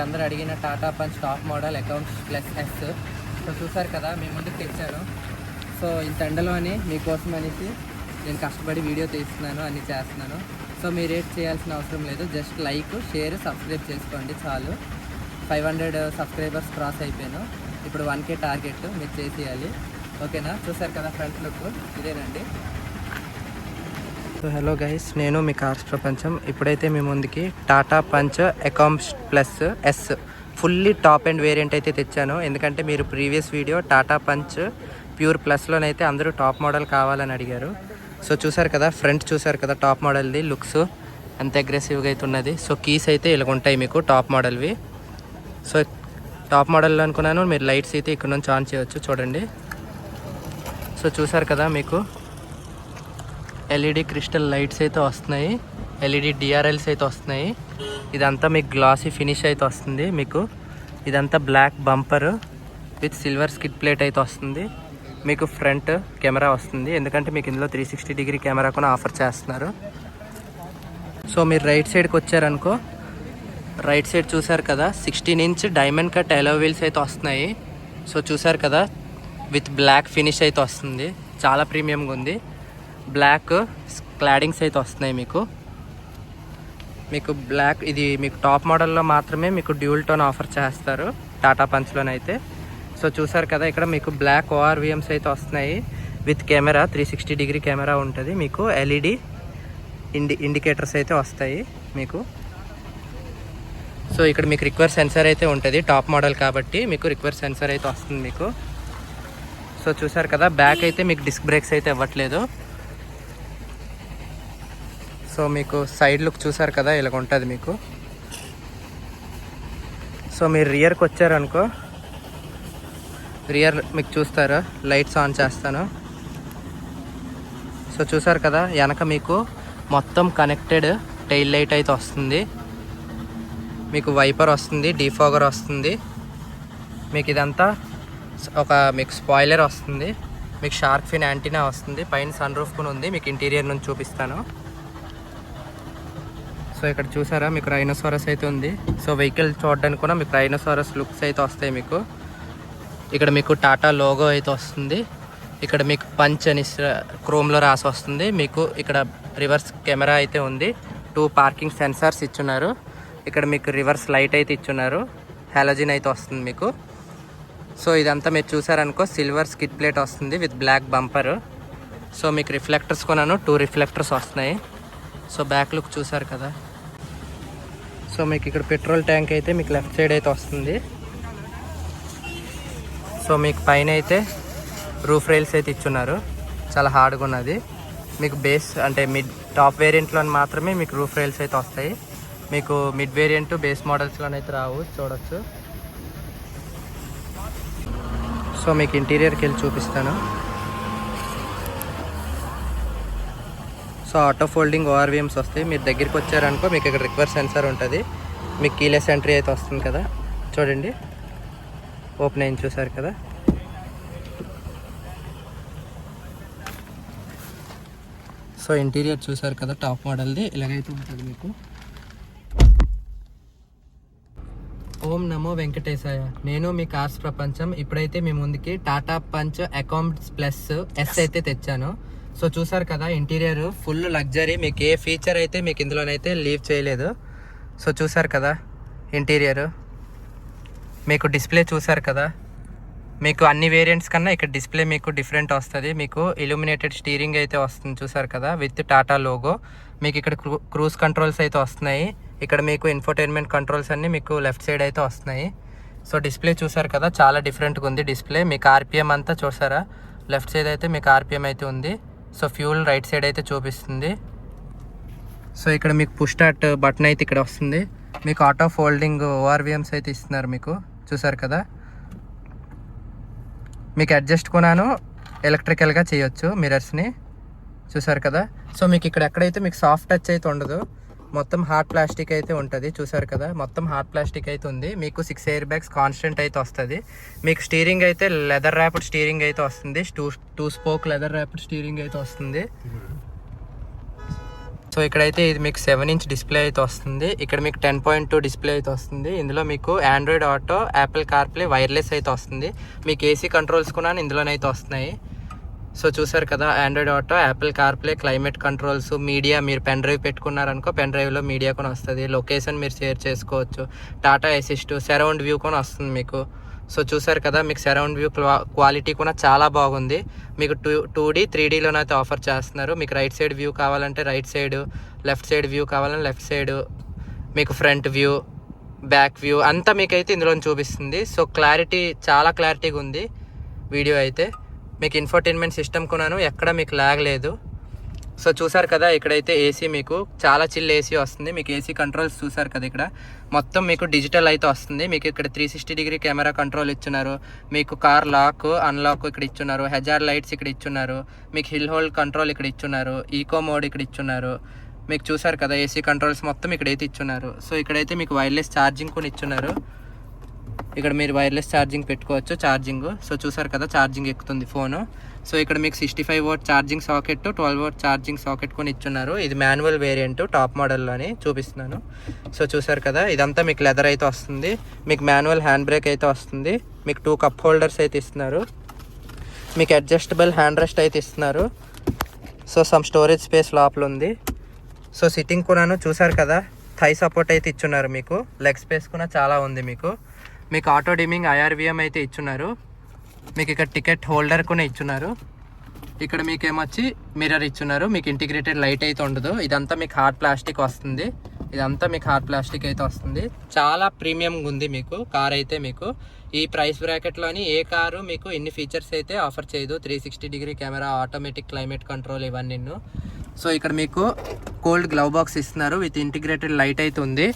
మీరందరూ అడిగిన Tata Punch top model accounts plus yes. So చూసారు కదా, మీ ముందుకు తెచ్చాను. సో ఇంత ఎండలోని మీకోసం అనేసి నేను కష్టపడి వీడియో తీస్తున్నాను, అన్నీ చేస్తున్నాను. సో మీరు రేట్ చేయాల్సిన అవసరం లేదు, జస్ట్ లైక్, షేర్, సబ్స్క్రైబ్ చేసుకోండి చాలు. 500 సబ్స్క్రైబర్స్ క్రాస్ అయిపోయాను. ఇప్పుడు 1K టార్గెట్ మీరు చేసేయాలి, ఓకేనా? చూసారు కదా ఫ్రంట్ లుక్ ఇదేనండి. సో హలో గైస్, నేను మీ కార్స్ ప్రపంచం. ఇప్పుడైతే మీ ముందుకి Tata Punch accomplished plus S fully top end variant అయితే తెచ్చాను. ఎందుకంటే మీరు previous video Tata Punch pure ప్లస్లోనైతే అందరూ టాప్ మోడల్ కావాలని అడిగారు. సో చూసారు కదా, ఫ్రంట్ చూసారు కదా టాప్ మోడల్ది లుక్స్ ఎంత అగ్రెసివ్గా అయితే ఉన్నది. సో కీస్ అయితే ఇలా ఉంటాయి మీకు టాప్ మోడల్వి. సో టాప్ మోడల్లో అనుకున్నాను, మీరు లైట్స్ అయితే ఇక్కడ నుంచి ఆన్ చేయవచ్చు చూడండి. సో చూసారు కదా, మీకు ఎల్ఈడి క్రిస్టల్ లైట్స్ అయితే వస్తున్నాయి, ఎల్ఈడి డిఆర్ఎల్స్ అయితే వస్తున్నాయి. ఇదంతా మీకు గ్లాసీ ఫినిష్ అయితే వస్తుంది. మీకు ఇదంతా black bumper with silver skid plate అయితే వస్తుంది. మీకు ఫ్రంట్ కెమెరా వస్తుంది, ఎందుకంటే మీకు ఇందులో 360 డిగ్రీ కెమెరా కూడా ఆఫర్ చేస్తున్నారు. సో మీరు రైట్ సైడ్కి వచ్చారనుకో, రైట్ సైడ్ చూసారు కదా 16 ఇంచ్ డైమండ్ కట్ ఎలో వీల్స్ అయితే వస్తున్నాయి. సో చూసారు కదా, విత్ బ్లాక్ ఫినిష్ అయితే వస్తుంది, చాలా ప్రీమియంగా ఉంది. బ్లాక్ క్లాడింగ్స్ అయితే వస్తున్నాయి మీకు బ్లాక్. ఇది మీకు టాప్ మోడల్లో మాత్రమే మీకు డ్యూల్ టోన్ ఆఫర్ చేస్తారు టాటా పంచ్లోనైతే. సో చూసారు కదా, ఇక్కడ మీకు బ్లాక్ ఓఆర్విఎమ్స్ అయితే వస్తున్నాయి విత్ కెమెరా, 360 డిగ్రీ కెమెరా ఉంటుంది. మీకు ఎల్ఈడి ఇండికేటర్స్ అయితే వస్తాయి మీకు. సో ఇక్కడ మీకు రిక్వర్ సెన్సర్ అయితే ఉంటుంది, టాప్ మోడల్ కాబట్టి మీకు రిక్వర్ సెన్సర్ అయితే వస్తుంది మీకు. సో చూసారు కదా, బ్యాక్ అయితే మీకు డిస్క్ బ్రేక్స్ అయితే ఇవ్వట్లేదు. సో మీకు సైడ్ లుక్ చూసారు కదా, ఇలాగ ఉంటుంది మీకు. సో మీరు రియర్కి వచ్చారనుకో, రియర్ మీకు చూస్తారా, లైట్స్ ఆన్ చేస్తాను. సో చూసారు కదా, వెనక మీకు మొత్తం కనెక్టెడ్ టైల్ లైట్ అయితే వస్తుంది. మీకు వైపర్ వస్తుంది, డీఫాగర్ వస్తుంది. మీకు ఇదంతా మీకు స్పాయిలర్ వస్తుంది, మీకు షార్క్ ఫిన్ యాంటీనా వస్తుంది, పైన సన్ రూఫ్ కూడా ఉంది. మీకు ఇంటీరియర్ నుంచి చూపిస్తాను. సో ఇక్కడ చూసారా, మీకు రైనోసారస్ అయితే ఉంది. సో వెహికల్ చూడడానికి కూడా మీకు రైనోసారస్ లుక్స్ అయితే వస్తాయి మీకు. ఇక్కడ మీకు టాటా లోగో అయితే వస్తుంది. ఇక్కడ మీకు పంచ్ అని క్రోమ్లో రాసి వస్తుంది. మీకు ఇక్కడ రివర్స్ కెమెరా అయితే ఉంది, 2 పార్కింగ్ సెన్సార్స్ ఇచ్చున్నారు. ఇక్కడ మీకు రివర్స్ లైట్ అయితే ఇచ్చున్నారు, హాలోజిన్ అయితే వస్తుంది మీకు. సో ఇదంతా మీరు చూసారనుకో, సిల్వర్ స్కిడ్ ప్లేట్ వస్తుంది విత్ బ్లాక్ బంపర్. సో మీకు రిఫ్లెక్టర్స్ కొన్నాను, 2 రిఫ్లెక్టర్స్ వస్తున్నాయి. సో బ్యాక్ లుక్ చూసారు కదా. సో మీకు ఇక్కడ పెట్రోల్ ట్యాంక్ అయితే మీకు లెఫ్ట్ సైడ్ అయితే వస్తుంది. సో మీకు పైన అయితే రూఫ్ రైల్స్ అయితే ఇచ్చున్నారు, చాలా హార్డ్గా ఉన్నది. మీకు బేస్ అంటే మిడ్ టాప్ వేరియంట్లో మాత్రమే మీకు రూఫ్ రైల్స్ అయితే వస్తాయి. మీకు మిడ్ వేరియంట్ బేస్ మోడల్స్లోనైతే రావు, చూడొచ్చు. సో మీకు ఇంటీరియర్కి వెళ్ళి చూపిస్తాను. సో ఆటో ఫోల్డింగ్ ఓఆర్విఎమ్స్ వస్తాయి. మీరు దగ్గరికి వచ్చారనుకో, మీకు ఇక్కడ రిక్వర్ సెన్సర్ ఉంటుంది. మీకు కీలెస్ ఎంట్రీ అయితే వస్తుంది కదా, చూడండి ఓపెన్ అయింది చూసారు కదా. సో ఇంటీరియర్ చూసారు కదా, టాప్ మోడల్ది ఇలాగైతే ఉంటుంది మీకు. ఓం నమో వెంకటేశాయ, నేను మీ కార్స్ ప్రపంచం. ఇప్పుడైతే మీ ముందుకి Tata Punch accomplished plus yes అయితే తెచ్చాను. సో చూసారు కదా, ఇంటీరియర్ ఫుల్ లగ్జరీ, మీకు ఏ ఫీచర్ అయితే మీకు ఇందులోనైతే లీవ్ చేయలేదు. సో చూసారు కదా ఇంటీరియర్, మీకు డిస్ప్లే చూసారు కదా. మీకు అన్ని వేరియంట్స్ కన్నా ఇక్కడ డిస్ప్లే మీకు డిఫరెంట్ వస్తుంది. మీకు ఇల్యూమినేటెడ్ స్టీరింగ్ అయితే వస్తుంది చూసారు కదా, విత్ టాటా లోగో. మీకు ఇక్కడ క్రూజ్ కంట్రోల్స్ అయితే వస్తున్నాయి. ఇక్కడ మీకు ఇన్ఫోటైన్మెంట్ కంట్రోల్స్ అన్నీ మీకు లెఫ్ట్ సైడ్ అయితే వస్తున్నాయి. సో డిస్ప్లే చూసారు కదా, చాలా డిఫరెంట్గా ఉంది డిస్ప్లే. మీకు ఆర్పిఎం అంతా చూసారా, లెఫ్ట్ సైడ్ అయితే మీకు ఆర్పిఎం అయితే ఉంది. సో ఫ్యూల్ రైట్ సైడ్ అయితే చూపిస్తుంది. సో ఇక్కడ మీకు పుష్ స్టార్ట్ బటన్ అయితే ఇక్కడ వస్తుంది. మీకు ఆటో ఫోల్డింగ్ ఓఆర్విఎమ్స్ అయితే ఇస్తున్నారు మీకు, చూసారు కదా. మీకు అడ్జస్ట్ కొనాను ఎలక్ట్రికల్గా చేయొచ్చు మిరర్స్ని, చూసారు కదా. సో మీకు ఇక్కడ ఎక్కడైతే మీకు సాఫ్ట్ టచ్ అయితే ఉండదు, మొత్తం హార్డ్ ప్లాస్టిక్ అయితే ఉంటుంది, చూసారు కదా. మొత్తం హార్డ్ ప్లాస్టిక్ అయితే ఉంది. మీకు 6 ఎయిర్ బ్యాగ్స్ కాన్స్టెంట్ అయితే వస్తుంది. మీకు స్టీరింగ్ అయితే లెదర్ ర్యాప్డ్ స్టీరింగ్ అయితే వస్తుంది, two spoke leather wrapped steering అయితే వస్తుంది. సో ఇక్కడైతే ఇది మీకు 7-inch డిస్ప్లే అయితే వస్తుంది. ఇక్కడ మీకు 10.2 డిస్ప్లే అయితే వస్తుంది. ఇందులో మీకు Android auto, Apple CarPlay, wireless అయితే వస్తుంది. మీకు ఏసీ కంట్రోల్స్ కూడా ఇందులోనైతే వస్తున్నాయి. సో చూసారు కదా, Android auto, Apple CarPlay, climate controls, media, మీరు పెన్ డ్రైవ్ పెట్టుకున్నారనుకో పెన్ డ్రైవ్లో మీడియా కూడా వస్తుంది. లొకేషన్ మీరు షేర్ చేసుకోవచ్చు. టాటా అసిస్ట్, సరౌండ్ వ్యూ కూడా వస్తుంది మీకు. సో చూసారు కదా, మీకు సరౌండ్ వ్యూ క్వాలిటీ కూడా చాలా బాగుంది. మీకు 2D 3Dలోనైతే ఆఫర్ చేస్తున్నారు. మీకు రైట్ సైడ్ వ్యూ కావాలంటే right side, left side view కావాలంటే లెఫ్ట్ సైడ్, మీకు ఫ్రంట్ వ్యూ, బ్యాక్ వ్యూ అంతా మీకైతే ఇందులో చూపిస్తుంది. సో క్లారిటీ చాలా క్లారిటీగా ఉంది వీడియో అయితే. మీకు ఇన్ఫోటైన్మెంట్ సిస్టమ్ కొన్నాను, ఎక్కడ మీకు లాగ్ లేదు. సో చూసారు కదా, ఇక్కడైతే ఏసీ మీకు చాలా చిల్ ఏసీ వస్తుంది. మీకు ఏసీ కంట్రోల్స్ చూసారు కదా, ఇక్కడ మొత్తం మీకు డిజిటల్ అయితే వస్తుంది. మీకు ఇక్కడ 360 కెమెరా కంట్రోల్ ఇచ్చున్నారు. మీకు కార్ లాక్, అన్లాక్ ఇక్కడ ఇచ్చున్నారు. హెజార్డ్ లైట్స్ ఇక్కడ ఇచ్చున్నారు. మీకు హిల్ హోల్డ్ కంట్రోల్ ఇక్కడ ఇచ్చున్నారు. ఈకో మోడ్ ఇక్కడ ఇచ్చున్నారు. మీకు చూసారు కదా, ఏసీ కంట్రోల్స్ మొత్తం ఇక్కడైతే ఇచ్చున్నారు. సో ఇక్కడైతే మీకు వైర్లెస్ ఛార్జింగ్ కూడా ఇచ్చున్నారు. ఇక్కడ మీరు వైర్లెస్ ఛార్జింగ్ పెట్టుకోవచ్చు, ఛార్జింగ్. సో చూసారు కదా, ఛార్జింగ్ ఎక్కుతుంది ఫోను. సో ఇక్కడ మీకు 65W charging socket, 12W charging socket కొని ఇచ్చున్నారు. ఇది మాన్యువల్ వేరియంట్ టాప్ మోడల్లోని చూపిస్తున్నాను. సో చూసారు కదా, ఇదంతా మీకు లెదర్ అయితే వస్తుంది. మీకు మాన్యువల్ హ్యాండ్ బ్రేక్ అయితే వస్తుంది. మీకు 2 కప్ హోల్డర్స్ అయితే ఇస్తున్నారు. మీకు అడ్జస్టబుల్ హ్యాండ్ రెస్ట్ అయితే ఇస్తున్నారు. సో సమ్ స్టోరేజ్ స్పేస్ లోపల ఉంది. సో సిట్టింగ్ కూడాను చూసారు కదా, థై సపోర్ట్ అయితే ఇచ్చున్నారు. మీకు లెగ్ స్పేస్ కూడా చాలా ఉంది. మీకు ఆటో డిమింగ్ IRVM అయితే ఇచ్చున్నారు. మీకు ఇక్కడ టికెట్ హోల్డర్ కూడా ఇచ్చున్నారు. ఇక్కడ మీకు ఏమొచ్చి మిర్రర్ ఇచ్చున్నారు. మీకు ఇంటిగ్రేటెడ్ లైట్ అయితే ఉండదు. ఇదంతా మీకు హార్డ్ ప్లాస్టిక్ వస్తుంది. అయితే వస్తుంది. చాలా ప్రీమియంగా ఉంది మీకు కార్ అయితే. మీకు ఈ ప్రైస్ బ్రాకెట్లోని ఏ కారు మీకు ఇన్ని ఫీచర్స్ అయితే ఆఫర్ చేయదు. 360 కెమెరా, ఆటోమేటిక్ క్లైమేట్ కంట్రోల్, ఇవన్నీ. సో ఇక్కడ మీకు కోల్డ్ గ్లవ్ బాక్స్ ఇస్తున్నారు. విత్ ఇంటిగ్రేటెడ్ లైట్ అయితే ఉంది.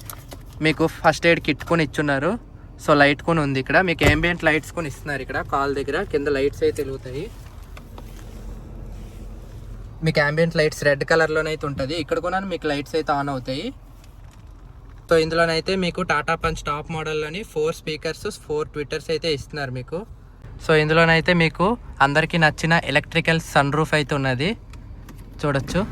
మీకు ఫస్ట్ ఎయిడ్ కిట్ కొని ఇచ్చున్నారు. సో లైట్ కొని ఉంది. ఇక్కడ మీకు ambient లైట్స్ కొని ఇస్తున్నారు. ఇక్కడ కాల్ దగ్గర కింద లైట్స్ అయితే వెలుగుతాయి. మీకు ambient లైట్స్ రెడ్ కలర్లోనైతే ఉంటుంది. ఇక్కడ కూడా మీకు లైట్స్ అయితే ఆన్ అవుతాయి. సో ఇందులోనైతే మీకు టాటా పంచ్ టాప్ మోడల్లోని 4 స్పీకర్స్, 4 ట్విట్టర్స్ అయితే ఇస్తున్నారు మీకు. సో ఇందులోనైతే మీకు అందరికీ నచ్చిన ఎలక్ట్రికల్ సన్ రూఫ్ అయితే ఉన్నది, చూడొచ్చు.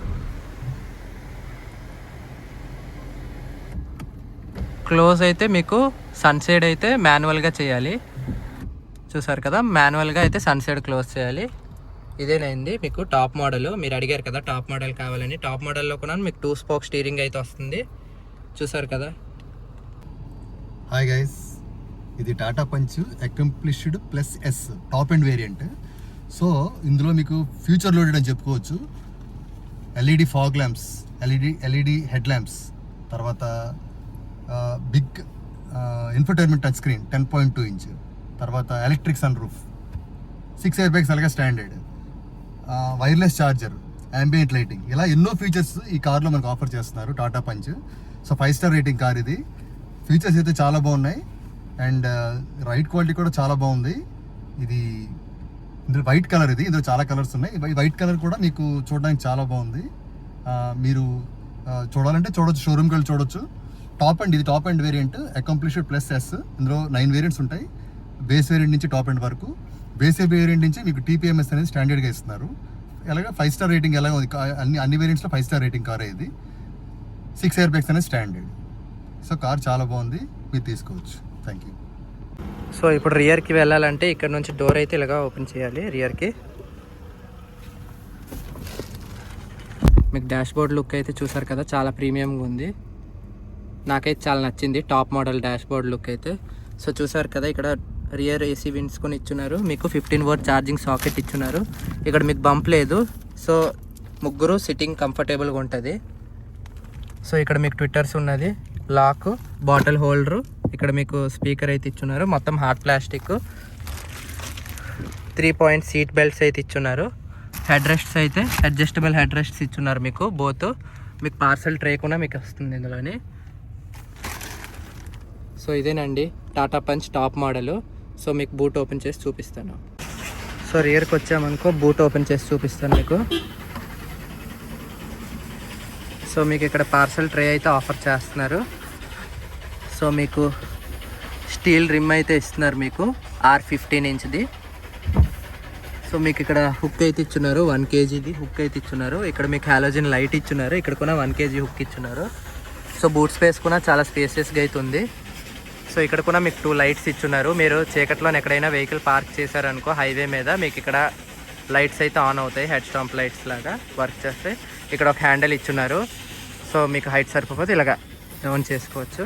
క్లోజ్ అయితే మీకు సన్సైడ్ అయితే మాన్యువల్గా చేయాలి. చూసారు కదా, మాన్యువల్గా అయితే సన్సైడ్ క్లోజ్ చేయాలి. ఇదేనండి మీకు టాప్ మోడల్. మీరు అడిగారు కదా టాప్ మోడల్ కావాలని. టాప్ మోడల్లో కూడా మీకు 2 స్పోక్ స్టీరింగ్ అయితే వస్తుంది. చూసారు కదా. హాయ్ గైస్, ఇది Tata Punch accomplished plus S top end variant. So ఇందులో మీకు ఫ్యూచర్ లోడెడ్ అని చెప్పుకోవచ్చు. LED fog lamps, LED head lamps, తర్వాత big infotainment touch screen 10.2 inch, తర్వాత electric sunroof, 6 air bags అలాగే standard, wireless charger, ambient lighting, ఇలా ఎన్నో features ఈ కార్లో మనకు ఆఫర్ చేస్తున్నారు Tata Punch. So 5 star rating car ఇది. ఫీచర్స్ అయితే చాలా బాగున్నాయి అండ్ రైడ్ క్వాలిటీ కూడా చాలా బాగుంది. ఇది ఇందులో వైట్ కలర్, ఇందులో చాలా కలర్స్ ఉన్నాయి. వైట్ కలర్ కూడా మీకు చూడడానికి చాలా బాగుంది. మీరు చూడాలంటే చూడొచ్చు, షోరూమ్కి వెళ్ళి చూడొచ్చు. ఇది top end variant accomplished plus S. ఇందులో 9 వేరియంట్స్ ఉంటాయి. బేస్ వేరియంట్ నుంచి టాప్ ఎండ్ వరకు. బేస్ వేరియంట్ నుంచి మీకు TPMS అనేది స్టాండర్డ్గా ఇస్తున్నారు. అలాగే 5 స్టార్ రేటింగ్ ఎలా ఉంది, అన్ని వేరియంట్స్లో 5 స్టార్ రేటింగ్ కార్ ఇది. 6 ఎయిర్ బ్యాగ్స్ అనేది స్టాండర్డ్. సో కార్ చాలా బాగుంది, మీరు తీసుకోవచ్చు. Thank you. సో ఇప్పుడు రియర్కి వెళ్ళాలంటే ఇక్కడ నుంచి డోర్ అయితే ఇలాగా ఓపెన్ చేయాలి. రియర్కి మీకు డాష్ బోర్డ్ లుక్ అయితే చూసారు కదా, చాలా ప్రీమియంగా ఉంది. నాకైతే చాలా నచ్చింది top model dash board look అయితే. సో చూసారు కదా, ఇక్కడ రియర్ AC విండ్స్ కొని ఇచ్చున్నారు. మీకు 15W ఛార్జింగ్ సాకెట్ ఇచ్చున్నారు. ఇక్కడ మీకు బంప్ లేదు. సో ముగ్గురు సిట్టింగ్ కంఫర్టబుల్గా ఉంటుంది. సో ఇక్కడ మీకు ట్విట్టర్స్ ఉన్నది, లాక్, బాటిల్ హోల్డరు, ఇక్కడ మీకు స్పీకర్ అయితే ఇచ్చున్నారు. మొత్తం hard plastic. 3 point seat belts అయితే ఇచ్చున్నారు. హెడ్ రెస్ట్స్ అయితే అడ్జస్టబుల్ హెడ్ రెస్ట్స్ ఇచ్చున్నారు మీకు బోత్. మీకు పార్సల్ ట్రే కూడా మీకు వస్తుంది ఇందులోని. సో ఇదేనండి Tata Punch top model. So మీకు బూట్ ఓపెన్ చేసి చూపిస్తాను. సో రియర్కి వచ్చామనుకో బూట్ ఓపెన్ చేసి చూపిస్తాను మీకు. సో మీకు ఇక్కడ పార్సల్ ట్రే అయితే ఆఫర్ చేస్తున్నారు. సో మీకు స్టీల్ రిమ్ అయితే ఇస్తున్నారు మీకు R15 ఇంచ్ది. సో సో మీకు ఇక్కడ హుక్ అయితే ఇచ్చున్నారు, 1 kgది హుక్ అయితే ఇచ్చున్నారు. ఇక్కడ మీకు హాలోజన్ లైట్ ఇచ్చున్నారు, ఇక్కడ కూడా 1 kg హుక్ ఇచ్చున్నారు. సో బూట్ స్పేస్ కూడా చాలా స్పేసియస్గా అయితే ఉంది. సో ఇక్కడ కూడా మీకు 2 లైట్స్ ఇచ్చున్నారు. మీరు చీకట్లో ఎక్కడైనా వెహికల్ పార్క్ చేశారనుకో హైవే మీద, మీకు ఇక్కడ లైట్స్ అయితే ఆన్ అవుతాయి, హెడ్ స్టాంప్ లైట్స్ లాగా వర్క్ చేస్తాయి. ఇక్కడ ఒక హ్యాండిల్ ఇచ్చున్నారు. సో మీకు హైట్ సరిపోతే ఇలాగా డౌన్ చేసుకోవచ్చు.